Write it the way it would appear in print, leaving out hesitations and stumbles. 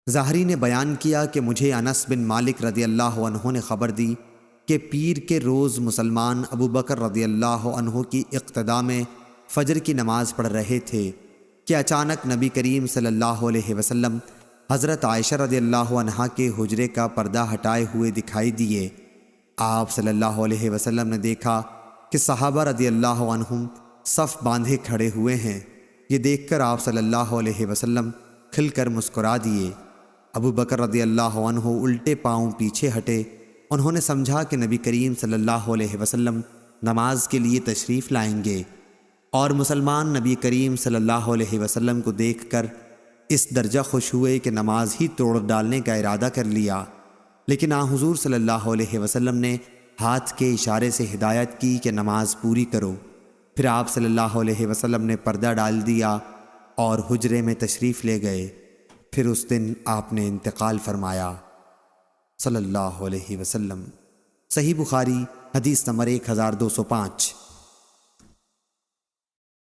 ظاہری نے بیان کیا کہ مجھے انس بن مالک رضی اللہ عنہ نے خبر دی کہ پیر کے روز مسلمان ابو بکر رضی اللہ عنہ کی اقتداء میں فجر کی نماز پڑھ رہے تھے کہ اچانک نبی کریم صلی اللہ علیہ وسلم حضرت عائشہ رضی اللہ عنہا کے حجرے کا پردہ ہٹائے ہوئے دکھائی دیے۔ آپ صلی اللہ علیہ وسلم نے دیکھا کہ صحابہ رضی اللہ عنہم صف باندھے کھڑے ہوئے ہیں۔ یہ دیکھ کر آپ صلی اللہ علیہ وسلم کھل کر مسکرا دیے۔ ابو بکر رضی اللہ عنہ الٹے پاؤں پیچھے ہٹے۔ انہوں نے سمجھا کہ نبی کریم صلی اللہ علیہ وسلم نماز کے لیے تشریف لائیں گے، اور مسلمان نبی کریم صلی اللہ علیہ وسلم کو دیکھ کر اس درجہ خوش ہوئے کہ نماز ہی توڑ ڈالنے کا ارادہ کر لیا، لیکن حضور صلی اللہ علیہ وسلم نے ہاتھ کے اشارے سے ہدایت کی کہ نماز پوری کرو۔ پھر آپ صلی اللہ علیہ وسلم نے پردہ ڈال دیا اور حجرے میں تشریف لے گئے۔ پھر اس دن آپ نے انتقال فرمایا صلی اللہ علیہ وسلم۔ صحیح بخاری حدیث نمبر 1205۔